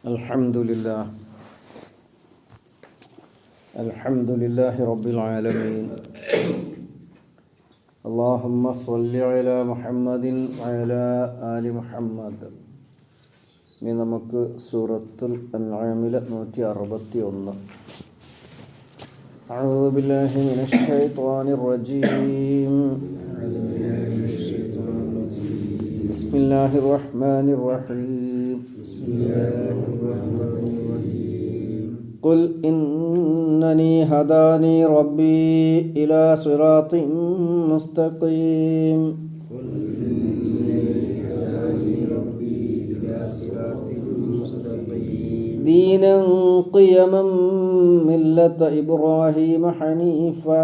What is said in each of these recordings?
Alhamdulillah, Alhamdulillahi Rabbil Alameen. Allahumma salli ala Muhammadin wa ala ali Muhammad. ഇനി നമുക്ക് സൂറത്തുൽ അൻആമിലെ 161. അഊദു ബില്ലാഹി മിനശ് ശൈത്വാനിർ റജീം. ബിസ്മില്ലാഹിർ റഹ്മാനിർ റഹീം. ഖുൽ ഇന്നനി ഹദാനി റബ്ബി ഇലാ സിറാത്തിൻ മുസ്തഖീം. ദീനൻ ഖിയമൻ മില്ലത ഇബ്രാഹീമ ഹനീഫാ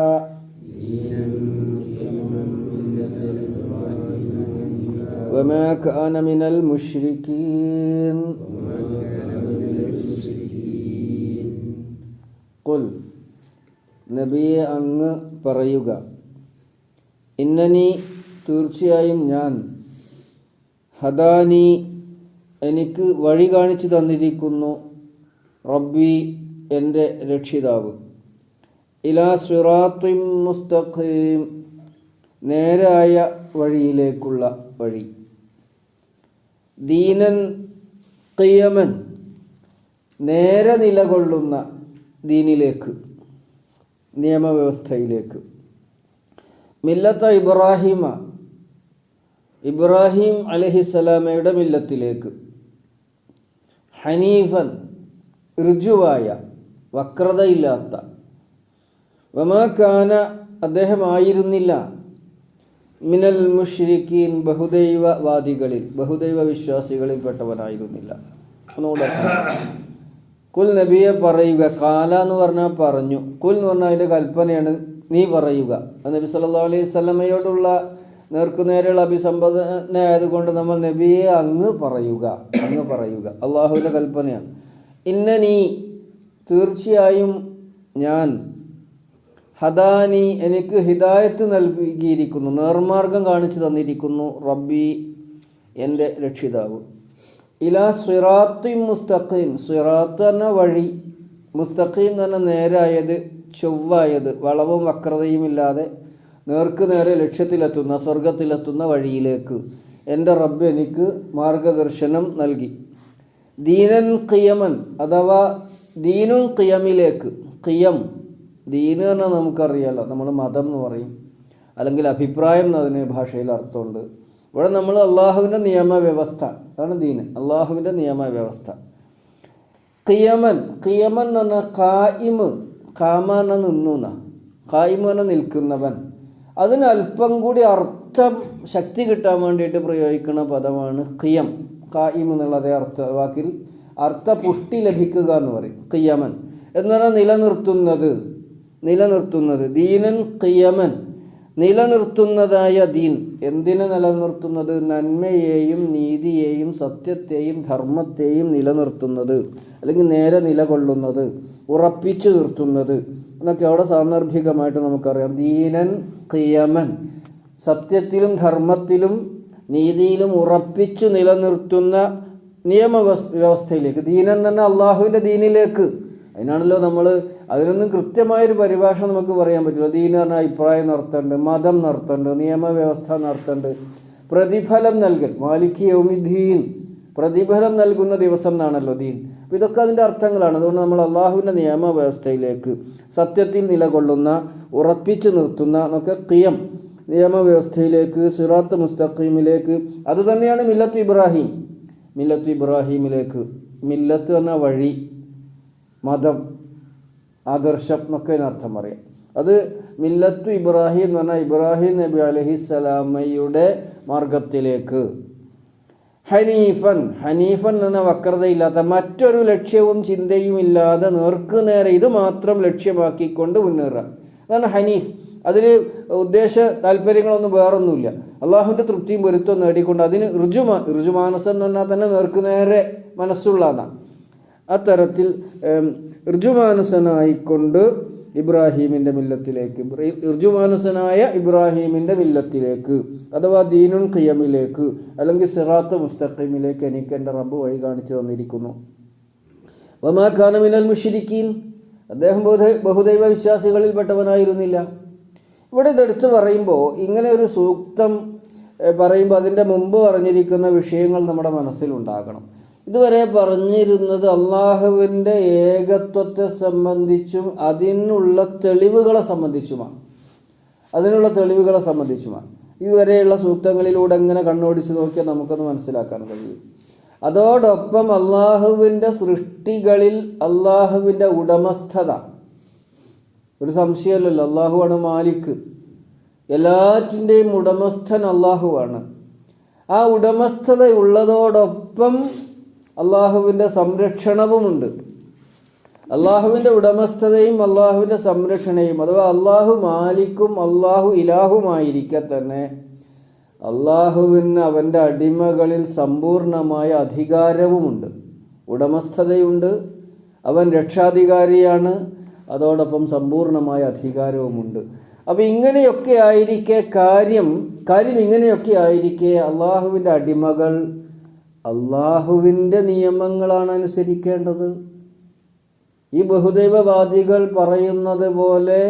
വമാ കാന മിനൽ മുശ്രികീൻ. ഖുൽ, നബിയെ അങ്ങ് പറയുക, ഇന്നനി തീർച്ചയായും ഞാൻ, ഹദാനി എനിക്ക് വഴി കാണിച്ചു തന്നിരിക്കുന്നു, റബ്ബി എൻ്റെ രക്ഷിതാവ്, ഇലാ സിറാത്തിൻ മുസ്തഖീം നേരായ വഴിയിലേക്കുള്ള വഴി, ദീനൻ ഖിയമൻ നേരെ നിലകൊള്ളുന്ന ദീനിലേക്ക്, നിയമവ്യവസ്ഥയിലേക്ക്, മില്ലത്ത ഇബ്രാഹിമ ഇബ്രാഹിം അലൈഹിസ്സലാമയുടെ മില്ലത്തിലേക്ക്, ഹനീഫൻ ഋജുവായ വക്രതയില്ലാത്ത, വമാ കാന അദ്ദേഹമായിരുന്നില്ല, മിനൽ മുശ്രിക്കീൻ ബഹുദൈവവാദികളിൽ ബഹുദൈവ വിശ്വാസികളിൽപ്പെട്ടവനായിരുന്നില്ല. ഒന്നുകൂടെ, കുൽ നബിയെ പറയുക, കാല എന്ന് പറഞ്ഞാൽ പറഞ്ഞു, കുൽ എന്ന് പറഞ്ഞാൽ അതിൻ്റെ കൽപ്പനയാണ്, നീ പറയുക. നബി സല്ലല്ലാഹു അലൈഹി വസല്ലമയോടുള്ള നേർക്കുനേരെയുള്ള അഭിസംബോധന ആയതുകൊണ്ട് നമ്മൾ നബിയെ അങ്ങ് പറയുക, അങ്ങ് പറയുക, അള്ളാഹുവിൻ്റെ കൽപ്പനയാണ്. ഇന്നനി തീർച്ചയായും ഞാൻ, ഹദാനി എനിക്ക് ഹിദായത്ത് നൽകിയിരിക്കുന്നു, നേർമാർഗം കാണിച്ചു തന്നിരിക്കുന്നു, റബ്ബി എൻ്റെ രക്ഷിതാവ്, ഇലാ സിറാത്തിൻ മുസ്തഖീം സിറാത്ത് എന്ന വഴി, മുസ്തഖീം എന്ന നേരായത്, ചൊവ്വായത്, വളവും വക്രതയും ഇല്ലാതെ നേർക്ക് നേരെ ലക്ഷ്യത്തിലെത്തുന്ന, സ്വർഗത്തിലെത്തുന്ന വഴിയിലേക്ക് എൻ്റെ റബ്ബ് എനിക്ക് മാർഗദർശനം നൽകി. ദീനൻ ഖിയമൻ അഥവാ ദീനുൻ ഖിയമിലേക്ക്, ഖിയം ദീന് എന്ന് നമുക്കറിയാലോ, നമ്മൾ മതം എന്ന് പറയും, അല്ലെങ്കിൽ അഭിപ്രായം എന്നതിന് ഭാഷയിൽ അർത്ഥമുണ്ട്. ഇവിടെ നമ്മൾ അള്ളാഹുവിൻ്റെ നിയമവ്യവസ്ഥ, അതാണ് ദീന്, അള്ളാഹുവിൻ്റെ നിയമവ്യവസ്ഥ. ഖിയമൻ, ഖിയമൻ എന്ന് പറഞ്ഞാൽ ഖായിമ്, ഖാമ എന്ന നിന്നുന്ന, ഖായിമ് എന്ന നിൽക്കുന്നവൻ. അതിന് അല്പം കൂടി അർത്ഥം ശക്തി കിട്ടാൻ വേണ്ടിയിട്ട് പ്രയോഗിക്കുന്ന പദമാണ് ഖിയം. ഖായിം എന്നുള്ള അതേ വാക്കിൽ അർത്ഥപുഷ്ടി ലഭിക്കുക എന്ന് പറയും. ഖിയമൻ എന്ന് പറഞ്ഞാൽ നിലനിർത്തുന്നത്, നിലനിർത്തുന്നത്. ദീനൻ ഖിയമൻ നിലനിർത്തുന്നതായ ദീൻ. എന്തിനെ നിലനിർത്തുന്നത്? നന്മയെയും നീതിയെയും സത്യത്തെയും ധർമ്മത്തെയും നിലനിർത്തുന്നത്, അല്ലെങ്കിൽ നേരെ നിലകൊള്ളുന്നത്, ഉറപ്പിച്ചു നിർത്തുന്നത് എന്നൊക്കെ അവിടെ സാന്ദർഭികമായിട്ട് നമുക്കറിയാം. ദീനൻ ഖിയമൻ സത്യത്തിലും ധർമ്മത്തിലും നീതിയിലും ഉറപ്പിച്ചു നിലനിർത്തുന്ന നിയമവ്യവസ്ഥയിലേക്ക്, ദീനൻ തന്നെ അള്ളാഹുവിൻ്റെ ദീനിലേക്ക്. അതിനാണല്ലോ നമ്മൾ, അതിനൊന്നും കൃത്യമായൊരു പരിഭാഷ നമുക്ക് പറയാൻ പറ്റില്ല. ദീൻ പറഞ്ഞാൽ അഭിപ്രായം നടത്തേണ്ടത്, മതം നടത്തേണ്ടത്, നിയമവ്യവസ്ഥ നടത്തേണ്ടത്, പ്രതിഫലം നൽകൽ, മാലിക് യൗമിദ്ദീൻ പ്രതിഫലം നൽകുന്ന ദിവസം എന്നാണല്ലോ ദീൻ. അപ്പോൾ ഇതൊക്കെ അതിൻ്റെ അർത്ഥങ്ങളാണ്. അതുകൊണ്ട് നമ്മൾ അള്ളാഹുവിൻ്റെ നിയമവ്യവസ്ഥയിലേക്ക്, സത്യത്തിൽ നിലകൊള്ളുന്ന, ഉറപ്പിച്ചു നിർത്തുന്ന എന്നൊക്കെ ഖിയം, നിയമവ്യവസ്ഥയിലേക്ക്, സിറാത്ത് മുസ്തഖീമിലേക്ക്. അതുതന്നെയാണ് മില്ലത്ത് ഇബ്രാഹിം, മില്ലത്ത് ഇബ്രാഹിമിലേക്ക്. മില്ലത്ത് എന്ന വഴി, മതം, ആദർശം എന്നൊക്കെ അർത്ഥം പറയാം. അത് മില്ലത്തു ഇബ്രാഹിം എന്ന് പറഞ്ഞാൽ ഇബ്രാഹിം നബി അലൈഹിസ്സലാമയുടെ മാർഗത്തിലേക്ക്. ഹനീഫൻ, ഹനീഫൻ എന്ന വക്രതയില്ലാത്ത, മറ്റൊരു ലക്ഷ്യവും ചിന്തയും ഇല്ലാതെ നേർക്ക് നേരെ ഇത് മാത്രം ലക്ഷ്യമാക്കിക്കൊണ്ട് മുന്നേറുക, അതാണ് ഹനീഫ്. അതിൽ ഉദ്ദേശ താല്പര്യങ്ങളൊന്നും വേറൊന്നുമില്ല. അള്ളാഹുവിൻ്റെ തൃപ്തിയും പൊരുത്തവും നേടിക്കൊണ്ട് അതിന് ഋജുമാനസം എന്ന് പറഞ്ഞാൽ തന്നെ നേർക്ക് നേരെ മനസ്സുള്ളതാണ്. അത്തരത്തിൽ ഋജുമാനസനായിക്കൊണ്ട് ഇബ്രാഹീമിൻ്റെ മില്ലത്തിലേക്ക്, ഋജുമാനസനായ ഇബ്രാഹീമിൻ്റെ മില്ലത്തിലേക്ക്, അഥവാ ദീനുൻ ഖിയമിലേക്ക്, അല്ലെങ്കിൽ സിറാത്ത് മുസ്തഖീമിലേക്ക് എനിക്ക് എൻ്റെ റബ്ബ് വഴി കാണിച്ചു തന്നിരിക്കുന്നു. വമാ കാന മിനൽ മുശ്രിക്കീൻ, അദ്ദേഹം ബഹുദൈവ വിശ്വാസികളിൽപ്പെട്ടവനായിരുന്നില്ല. ഇവിടെ ഇതെടുത്ത് പറയുമ്പോൾ ഇങ്ങനെ ഒരു സൂക്തം പറയുമ്പോൾ അതിൻ്റെ മുമ്പ് പറഞ്ഞിരിക്കുന്ന വിഷയങ്ങൾ നമ്മുടെ മനസ്സിലുണ്ടാകണം. ഇതുവരെ പറഞ്ഞിരുന്നത് അള്ളാഹുവിൻ്റെ ഏകത്വത്തെ സംബന്ധിച്ചും അതിനുള്ള തെളിവുകളെ സംബന്ധിച്ചുമാണ്. ഇതുവരെയുള്ള സൂക്തങ്ങളിലൂടെ എങ്ങനെ കണ്ണോടിച്ച് നോക്കിയാൽ നമുക്കത് മനസ്സിലാക്കാൻ കഴിയും. അതോടൊപ്പം അള്ളാഹുവിൻ്റെ സൃഷ്ടികളിൽ അള്ളാഹുവിൻ്റെ ഉടമസ്ഥത, ഒരു സംശയമല്ലല്ലോ, അള്ളാഹുവാണ് മാലിക്, എല്ലാറ്റിൻ്റെയും ഉടമസ്ഥൻ അള്ളാഹുവാണ്. ആ ഉടമസ്ഥത ഉള്ളതോടൊപ്പം അള്ളാഹുവിൻ്റെ സംരക്ഷണവുമുണ്ട്. അള്ളാഹുവിൻ്റെ ഉടമസ്ഥതയും അള്ളാഹുവിൻ്റെ സംരക്ഷണയും, അഥവാ അള്ളാഹു മാലിക്കും അള്ളാഹു ഇലാഹുമായിരിക്കെ തന്നെ അള്ളാഹുവിന് അവൻ്റെ അടിമകളിൽ സമ്പൂർണമായ അധികാരവുമുണ്ട്, ഉടമസ്ഥതയുണ്ട്, അവൻ രക്ഷാധികാരിയാണ്, അതോടൊപ്പം സമ്പൂർണമായ അധികാരവുമുണ്ട്. അപ്പം ഇങ്ങനെയൊക്കെ ആയിരിക്കെ കാര്യം ഇങ്ങനെയൊക്കെ ആയിരിക്കെ അള്ളാഹുവിൻ്റെ അടിമകൾ അള്ളാഹുവിൻ്റെ നിയമങ്ങളാണ് അനുസരിക്കേണ്ടത്. ഈ ബഹുദൈവവാദികൾ പറയുന്നത് പോലെ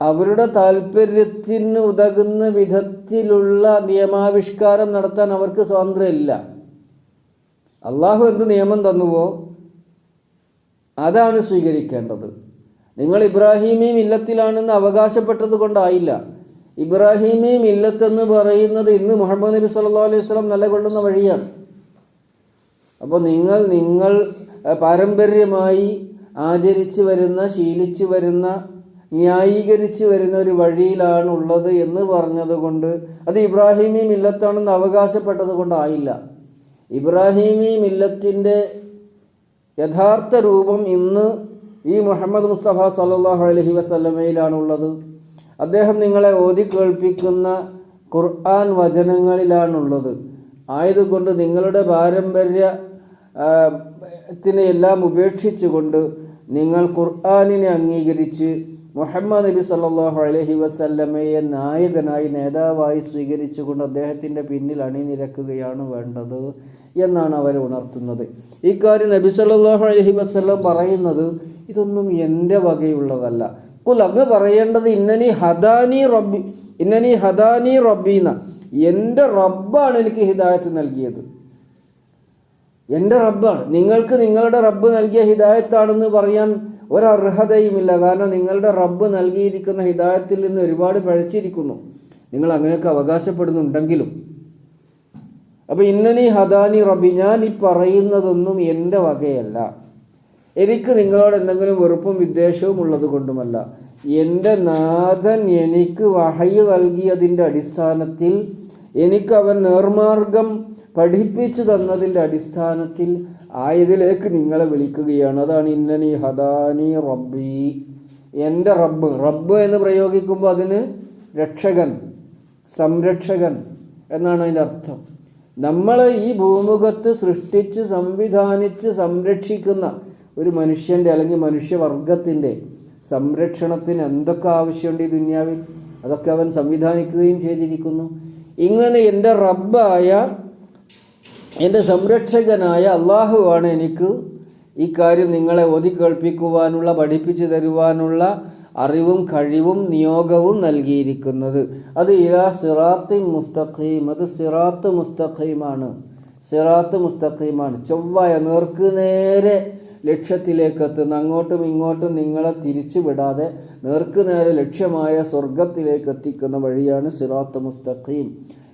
അവരുടെ താല്പര്യത്തിന് ഉതകുന്ന വിധത്തിലുള്ള നിയമാവിഷ്കാരം നടത്താൻ അവർക്ക് സ്വാതന്ത്ര്യമില്ല. അള്ളാഹു എന്ത് നിയമം തന്നുവോ അതാണ് സ്വീകരിക്കേണ്ടത്. നിങ്ങൾ ഇബ്രാഹിമി മില്ലത്തിലാണെന്ന് അവകാശപ്പെട്ടത് കൊണ്ടായില്ല. ഇബ്രാഹിമി മില്ലത്തെന്ന് പറയുന്നത് ഇന്ന് മുഹമ്മദ് നബി സല്ലല്ലാഹു അലൈഹി വസല്ലം നിലകൊള്ളുന്ന വഴിയാണ്. അപ്പോൾ നിങ്ങൾ പാരമ്പര്യമായി ആചരിച്ചു വരുന്ന, ശീലിച്ചു വരുന്ന, ന്യായീകരിച്ചു വരുന്ന ഒരു വഴിയിലാണ് ഉള്ളത് എന്ന് പറഞ്ഞതുകൊണ്ട് അത് ഇബ്രാഹിമി മില്ലത്താണെന്ന് അവകാശപ്പെട്ടത് കൊണ്ടായില്ല. ഇബ്രാഹിമി മില്ലത്തിൻ്റെ യഥാർത്ഥ രൂപം ഇന്ന് ഈ മുഹമ്മദ് മുസ്തഫ സല്ലല്ലാഹു അലൈഹി വസല്ലമയിലാണുള്ളത്. അദ്ദേഹം നിങ്ങളെ ഓതി കേൾപ്പിക്കുന്ന ഖുർആൻ വചനങ്ങളിലാണുള്ളത്. ആയതുകൊണ്ട് നിങ്ങളുടെ പാരമ്പര്യത്തിനെ എല്ലാം ഉപേക്ഷിച്ചുകൊണ്ട് നിങ്ങൾ ഖുർആനിനെ അംഗീകരിച്ച് മുഹമ്മദ് നബി സല്ലല്ലാഹു അലൈഹി വസല്ലമയെ നായകനായി, നേതാവായി സ്വീകരിച്ചുകൊണ്ട് അദ്ദേഹത്തിൻ്റെ പിന്നിൽ അണിനിരക്കുകയാണ് വേണ്ടത് എന്നാണ് അവർ ഉണർത്തുന്നത്. ഇക്കാര്യം നബി സല്ലല്ലാഹു അലൈഹി വസല്ലം പറയുന്നത് ഇതൊന്നും എൻ്റെ വകയുള്ളതല്ല. ഖുൽ, അങ്ങ് പറയേണ്ടത് ഇന്നനി ഹദാനി റബ്ബീന, എൻ്റെ റബ്ബാണ് എനിക്ക് ഹിദായത്ത് നൽകിയത്, എൻ്റെ റബ്ബാണ്. നിങ്ങൾക്ക് നിങ്ങളുടെ റബ്ബ് നൽകിയ ഹിദായത്താണെന്ന് പറയാൻ ഒരർഹതയുമില്ല. കാരണം നിങ്ങളുടെ റബ്ബ് നൽകിയിരിക്കുന്ന ഹിദായത്തിൽ നിന്ന് ഒരുപാട് പഴച്ചിരിക്കുന്നു, നിങ്ങൾ അങ്ങനെയൊക്കെ അവകാശപ്പെടുന്നുണ്ടെങ്കിലും. അപ്പോൾ ഇന്നനി ഹദാനി റബ്ബി, ഞാൻ ഈ പറയുന്നതൊന്നും എൻ്റെ വകയല്ല, എനിക്ക് നിങ്ങളോട് എന്തെങ്കിലും വെറുപ്പും വിദ്വേഷവും ഉള്ളത് കൊണ്ടുമല്ല. എൻ്റെ നാഥൻ എനിക്ക് വഹയ് നൽകിയതിൻ്റെ അടിസ്ഥാനത്തിൽ, എനിക്ക് അവൻ നേർമാർഗം പഠിപ്പിച്ചു തന്നതിൻ്റെ അടിസ്ഥാനത്തിൽ ആയതിലേക്ക് നിങ്ങളെ വിളിക്കുകയാണ്. അതാണ് ഇന്നനി ഹദാനി റബ്ബി, എൻ്റെ റബ്ബ് എന്ന് പ്രയോഗിക്കുമ്പോൾ അതിന് രക്ഷകൻ, സംരക്ഷകൻ എന്നാണ് അതിൻ്റെ അർത്ഥം. നമ്മൾ ഈ ഭൂമുഖത്ത് സൃഷ്ടിച്ച് സംവിധാനിച്ച് സംരക്ഷിക്കുന്ന ഒരു മനുഷ്യൻ്റെ അല്ലെങ്കിൽ മനുഷ്യവർഗത്തിൻ്റെ സംരക്ഷണത്തിന് എന്തൊക്കെ ആവശ്യമുണ്ട് ഈ ദുനിയാവിൽ, അതൊക്കെ അവൻ സംവിധാനിക്കുകയും ചെയ്തിരിക്കുന്നു. ഇങ്ങനെ എൻ്റെ റബ്ബായ, എൻ്റെ സംരക്ഷകനായ അള്ളാഹുവാണ് എനിക്ക് ഈ കാര്യം നിങ്ങളെ ഓതി കേൾപ്പിക്കുവാനുള്ള, പഠിപ്പിച്ചു തരുവാനുള്ള അറിവും കഴിവും നിയോഗവും നൽകിയിരിക്കുന്നത്. അത് ഇലാ സിറാത്തി മുസ്തഖീം, അത് സിറാത്ത് മുസ്തഖീമാണ്, ചൊവ്വായ നേർക്ക് നേരെ ലക്ഷ്യത്തിലേക്ക് എത്തുന്ന, അങ്ങോട്ടും ഇങ്ങോട്ടും നിങ്ങളെ തിരിച്ചു വിടാതെ നേർക്ക് നേരെ ലക്ഷ്യമായ സ്വർഗത്തിലേക്ക് എത്തിക്കുന്ന വഴിയാണ് സിറാത്ത് മുസ്തഖീം.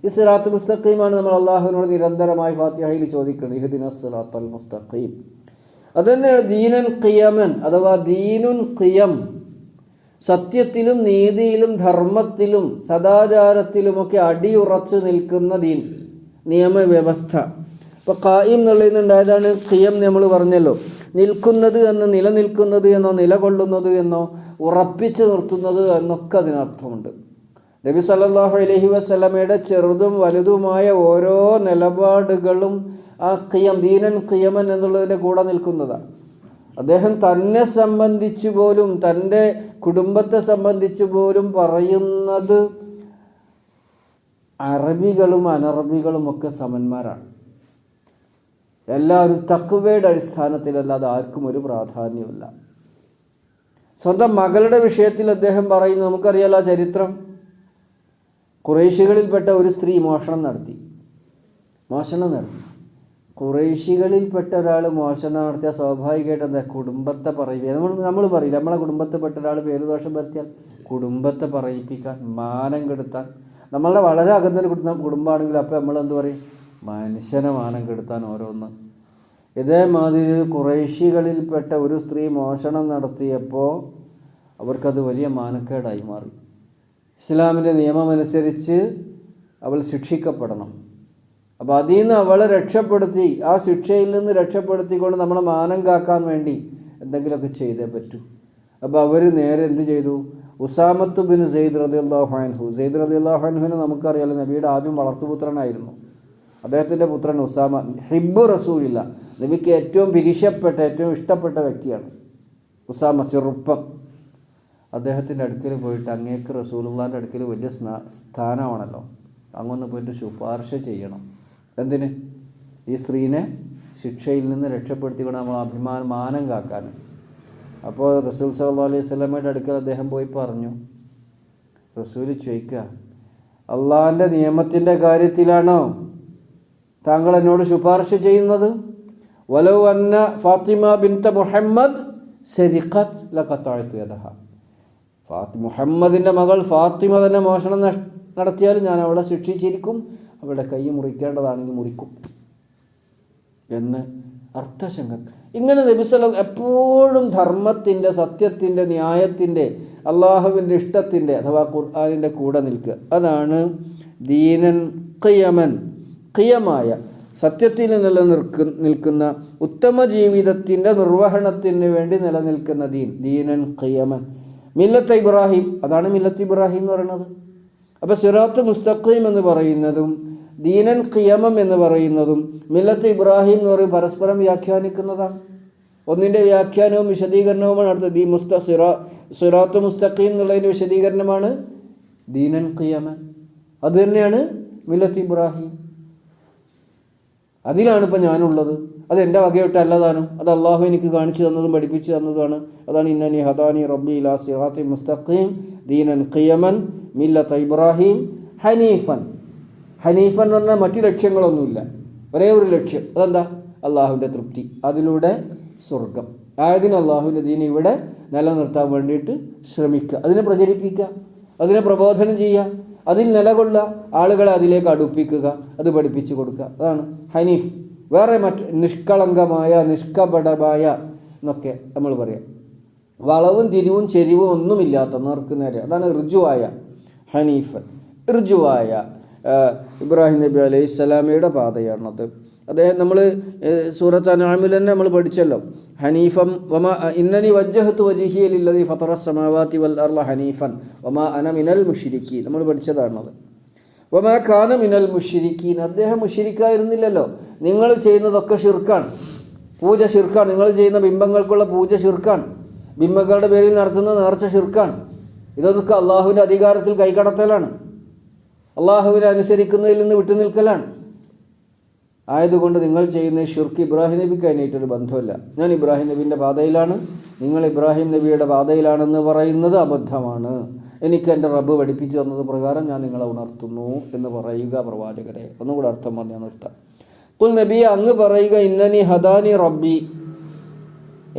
ഈ സിറാത്ത് മുസ്തഖീമാണ് നമ്മൾ അള്ളാഹുവിനോട് നിരന്തരമായി ഫാത്തിഹയിൽ ചോദിക്കുന്നത്, ഇഹ്ദിനസ് സിറാത്തൽ മുസ്തഖീം. അതുതന്നെയാണ് ദീനൻ ഖിയമൻ, അഥവാ ദീനുൻ ഖിയം, സത്യത്തിലും നീതിയിലും ധർമ്മത്തിലും സദാചാരത്തിലുമൊക്കെ അടിയുറച്ചു നിൽക്കുന്ന ദീൻ, നിയമവ്യവസ്ഥ. ഇപ്പോൾ ഖായിം എന്നുള്ളതിനുണ്ടായതാണ് ഖിയം. നമ്മൾ പറഞ്ഞല്ലോ, നിൽക്കുന്നത് എന്ന്, നിലനിൽക്കുന്നത് എന്നോ, നിലകൊള്ളുന്നത് എന്നോ, ഉറപ്പിച്ചു നിർത്തുന്നത് എന്നൊക്കെ അതിനർത്ഥമുണ്ട്. നബി സല്ലല്ലാഹു അലൈഹി വസല്ലമയുടെ ചെറുതും വലുതുമായ ഓരോ നിലപാടുകളും ആ ഖിയം, ദീനൻ ഖിയമൻ എന്നുള്ളതിൻ്റെ കൂടെ നിൽക്കുന്നതാണ്. അദ്ദേഹം തന്നെ സംബന്ധിച്ചു പോലും, തൻ്റെ കുടുംബത്തെ സംബന്ധിച്ചു പോലും പറയുന്നത് അറബികളും അനറബികളും ഒക്കെ സമന്മാരാണ്. എല്ലാവരും തഖ്വയുടെ അടിസ്ഥാനത്തിലല്ലാതെ ആർക്കും ഒരു പ്രാധാന്യമില്ല. സ്വന്തം മകളുടെ വിഷയത്തിൽ അദ്ദേഹം പറയുന്നു, നമുക്കറിയാലോ ചരിത്രം. ഖുറൈശികളിൽപ്പെട്ട ഒരു സ്ത്രീ മോഷണം നടത്തി. ഖുറൈശികളിൽപ്പെട്ട ഒരാൾ മോഷണം നടത്തിയാൽ സ്വാഭാവികമായിട്ട് എന്താ, കുടുംബത്തെ പറയുക. നമ്മൾ പറയില്ല, നമ്മളെ കുടുംബത്തിൽപ്പെട്ട ഒരാൾ പേരുദോഷം വരുത്തിയാൽ കുടുംബത്തെ പറയിപ്പിക്കാൻ, മാനം കെടുത്താൻ. നമ്മളുടെ വളരെ അകന്നൊരു കുടുംബമാണെങ്കിൽ അപ്പോൾ നമ്മളെന്ത് പറയും, മനുഷ്യനെ മാനം കെടുത്താൻ ഓരോന്ന്. ഇതേമാതിരി ഖുറൈശികളിൽപ്പെട്ട ഒരു സ്ത്രീ മോഷണം നടത്തിയപ്പോൾ അവർക്കത് വലിയ മാനക്കേടായി മാറി. ഇസ്ലാമിൻ്റെ നിയമമനുസരിച്ച് അവൾ ശിക്ഷിക്കപ്പെടണം. അപ്പോൾ അതിൽ നിന്ന് അവളെ രക്ഷപ്പെടുത്തി, ആ ശിക്ഷയിൽ നിന്ന് രക്ഷപ്പെടുത്തിക്കൊണ്ട് നമ്മളെ മാനം കാക്കാൻ വേണ്ടി എന്തെങ്കിലുമൊക്കെ ചെയ്തേ പറ്റൂ. അപ്പോൾ അവർ നേരെ എന്ത് ചെയ്തു, ഉസാമത്ത് ബിൻ സെയ്ദ് റളിയല്ലാഹു അൻഹു. സെയ്ദ് റളിയല്ലാഹു അൻഹുവിനെ നമുക്കറിയാലോ, നബിയുടെ ആദ്യം വളർത്തുപുത്രനായിരുന്നു. അദ്ദേഹത്തിൻ്റെ പുത്രൻ ഉസാമ, ഹിബ്ബ് റസൂലില്ല, നബിക്ക് ഏറ്റവും പിരിശപ്പെട്ട ഏറ്റവും ഇഷ്ടപ്പെട്ട വ്യക്തിയാണ് ഉസാമ, ചെറുപ്പം. അദ്ദേഹത്തിൻ്റെ അടുക്കൽ പോയിട്ട്, അങ്ങേക്ക് റസൂലുള്ളാഹിൻ്റെ അടുക്കൽ വലിയ സ്ഥാനമാണല്ലോ, അങ്ങൊന്ന് പോയിട്ട് ശുപാർശ ചെയ്യണം. എന്തിന്? ഈ സ്ത്രീനെ ശിക്ഷയിൽ നിന്ന് രക്ഷപ്പെടുത്തിക്കൊണ്ട് നമ്മൾ മാനം കാക്കാൻ. അപ്പോൾ റസൂൽ സല്ലല്ലാഹു അലൈഹി വസല്ലമയുടെ അടുക്കൽ അദ്ദേഹം പോയി പറഞ്ഞു. റസൂൽ ചോദിക്കുക, അള്ളാഹിൻ്റെ നിയമത്തിൻ്റെ കാര്യത്തിലാണോ താങ്കൾ എന്നോട് ശുപാർശ ചെയ്യുന്നത്? വലൗ അന്ന ഫാത്തിമ ബിൻത മുഹമ്മദ് സരിഖത് ലഖതഅതു യദഹ. മുഹമ്മദിൻ്റെ മകൾ ഫാത്തിമ തന്നെ മോഷണം നടത്തിയാൽ ഞാൻ അവളെ ശിക്ഷിച്ചിരിക്കും, അവളുടെ കൈ മുറിക്കേണ്ടതാണെങ്കിൽ മുറിക്കും എന്ന് അർത്ഥശങ്ക. ഇങ്ങനെ നബി സല്ലല്ലാഹു എപ്പോഴും ധർമ്മത്തിൻ്റെ, സത്യത്തിൻ്റെ, ന്യായത്തിൻ്റെ, അള്ളാഹുവിൻ്റെ ഇഷ്ടത്തിൻ്റെ അഥവാ ഖുർആനിൻ്റെ കൂടെ നിൽക്കുക. അതാണ് ദീനൻ ഖിയമൻ, ഖിയമായ സത്യത്തിൽ നിൽക്കുന്ന ഉത്തമ ജീവിതത്തിൻ്റെ നിർവഹണത്തിന് വേണ്ടി നിലനിൽക്കുന്ന ദീനൻ ഖിയമൻ. മില്ലത്ത് ഇബ്രാഹിം, അതാണ് മില്ലത്ത് ഇബ്രാഹിം എന്ന് പറയുന്നത്. അപ്പോൾ സിറാത്ത് മുസ്തഖീം എന്ന് പറയുന്നതും ദീനൻ ഖിയമം എന്ന് പറയുന്നതും മില്ലത്ത് ഇബ്രാഹിം എന്ന് പറയും പരസ്പരം വ്യാഖ്യാനിക്കുന്നതാണ്. ഒന്നിൻ്റെ വ്യാഖ്യാനവും വിശദീകരണവുമാണ് അടുത്തത്. സിറാത്ത് മുസ്തഖീം എന്നുള്ളതിൻ്റെ വിശദീകരണമാണ് ദീനൻ ഖിയമൻ. അത് തന്നെയാണ് മില്ലത്ത് ഇബ്രാഹിം. അതിലാണ് ഇപ്പം ഞാനുള്ളത്. അതെൻ്റെ വകയൊട്ടല്ലതാനും, അത് അള്ളാഹു എനിക്ക് കാണിച്ചു തന്നതും പഠിപ്പിച്ചു തന്നതാണ്. അതാണ് ഇന്നനി ഹദാനി റബ്ബി ഇലാ സിറാത്തി മുസ്തഖീം ദീനൻ ഖിയമൻ മില്ലത്ത ഇബ്രാഹിം ഹനീഫൻ. ഹനീഫൻ എന്ന് പറഞ്ഞാൽ മറ്റു ലക്ഷ്യങ്ങളൊന്നുമില്ല, ഒരേ ഒരു ലക്ഷ്യം. അതെന്താ? അള്ളാഹുവിൻ്റെ തൃപ്തി, അതിലൂടെ സ്വർഗം. ആയതിന് അള്ളാഹുവിൻ്റെ ദീൻ ഇവിടെ നിലനിർത്താൻ വേണ്ടിയിട്ട് ശ്രമിക്കുക, അതിനെ പ്രചരിപ്പിക്കുക, അതിനെ പ്രബോധനം ചെയ്യുക, അതിൽ നിലകൊള്ളുക, ആളുകളെ അതിലേക്ക് അടുപ്പിക്കുക, അത് പഠിപ്പിച്ചു കൊടുക്കുക. അതാണ് ഹനീഫ്. വേറെ നിഷ്കളങ്കമായ, നിഷ്കപടമായ എന്നൊക്കെ നമ്മൾ പറയാം. വളവും തിരിവും ചെരിവും ഒന്നുമില്ലാത്ത നേർക്ക് നേരെ, അതാണ് ഋജുവായ ഹനീഫ്. ഋജുവായ ഇബ്രാഹിം നബി അലൈഹി സ്വലാമയുടെ പാതയാണത്. അദ്ദേഹം നമ്മൾ സൂറത്ത് അൻആമിൽ തന്നെ നമ്മൾ പഠിച്ചല്ലോ, ഹനീഫം വമാ ഇന്നനി വജ്ജഹ്തു വജ്ഹിയ ലില്ലദീ ഫതറസ് സമാവാതി വൽ അർള ഹനീഫൻ വമാ അന മിനൽ മുശ്രിക്കീൻ. നമ്മൾ പഠിച്ചതാണത്. വമാ കാന മിനൽ മുശ്രിക്കീൻ, അദ്ദേഹം മുശ്രിക്കായിരുന്നില്ലല്ലോ. നിങ്ങൾ ചെയ്യുന്നതൊക്കെ ഷിർക്കാണ്, പൂജ ഷിർക്കാണ്. നിങ്ങൾ ചെയ്യുന്ന ബിംബങ്ങൾക്കുള്ള പൂജ ഷിർക്കാണ്, ബിംബങ്ങളുടെ പേരിൽ നടത്തുന്ന നേർച്ച ഷിർക്കാണ്. ഇതൊക്കെ അള്ളാഹുവിൻ്റെ അധികാരത്തിൽ കൈകടത്തലാണ്, അള്ളാഹുവിനെ അനുസരിക്കുന്നതിൽ നിന്ന് വിട്ടുനിൽക്കലാണ്. ആയതുകൊണ്ട് നിങ്ങൾ ചെയ്യുന്ന ഷിർക്ക് ഇബ്രാഹിം നബിക്ക് അതിനായിട്ടൊരു ബന്ധമില്ല. ഞാൻ ഇബ്രാഹിം നബീൻ്റെ പാതയിലാണ്, നിങ്ങൾ ഇബ്രാഹിം നബിയുടെ പാതയിലാണെന്ന് പറയുന്നത് അബദ്ധമാണ്. എനിക്ക് എൻ്റെ റബ്ബ് പഠിപ്പിച്ചു തന്നത് പ്രകാരം ഞാൻ നിങ്ങളെ ഉണർത്തുന്നു എന്ന് പറയുക പ്രവാചകരെ. ഒന്നുകൂടെ അർത്ഥം പറഞ്ഞാൽ നിർത്താം. ഖുൽ നബിയെ, അങ്ങ് പറയുക, ഇന്നനി ഹദാനി റബ്ബി,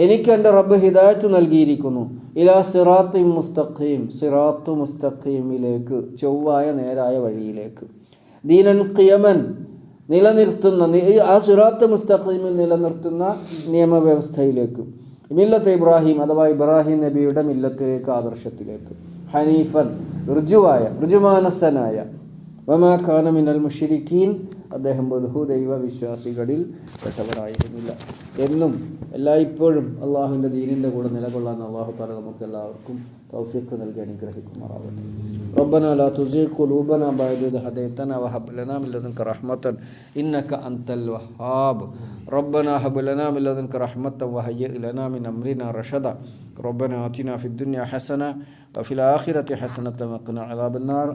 എനിക്ക് എൻ്റെ റബ്ബ് ഹിദായത്ത് നൽകിയിരിക്കുന്നു. ഇലാ സിറാത്തി മുസ്തഖീം, സിറാത്തു മുസ്തഖീമിലേക്ക്, ചൊവ്വായ നേരായ വഴിയിലേക്ക്. ദീനൻ ഖിയമൻ, നിലനിർത്തുന്ന, ആ സിറാത്ത് മുസ്തഖീമിൽ നിലനിർത്തുന്ന നിയമവ്യവസ്ഥയിലേക്ക്. മില്ലത്ത് ഇബ്രാഹിം അഥവാ ഇബ്രാഹിം നബിയുടെ മില്ലത്തിലേക്ക്, ആദർശത്തിലേക്ക്. ഹനീഫൻ, ഋജുവായ, ഋജുമാനസനായ. വമാ കാന മിനൽ മുശ്രിക്കീൻ, അദ്ദേഹം ബഹുദൈവ വിശ്വാസികളിൽ പെട്ടവരായിരുന്നില്ല. എന്നും എല്ലായ്പ്പോഴും അള്ളാഹുവിൻ്റെ ദീനിൻ്റെ കൂടെ നിലകൊള്ളാൻ അള്ളാഹു തആല നമുക്ക് എല്ലാവർക്കും തൗഫീഖ് നൽകി അനുഗ്രഹിക്കുമാറാവട്ടെ. റബ്ബനാ ലാ തുസിഗ് ഖുലൂബനാ ബഅദ ഇദ് ഹദൈതനാ വഹബ് ലനാ മിൻ ലദുൻക റഹ്മതൻ ഇന്നക അൻതൽ വഹ്ഹാബ്. റബ്ബനാ ഹബ് ലനാ മിൻ ലദുൻക റഹ്മതൻ വഹയ്യിഅ ലനാ മിൻ അംരിനാ റഷദ. റബ്ബനാ ആതിനാ ഫിദ് ദുനിയ ഹസന വഫിൽ ആഖിറതി ഹസനതൻ വഖിനാ അദാബന്നാർ.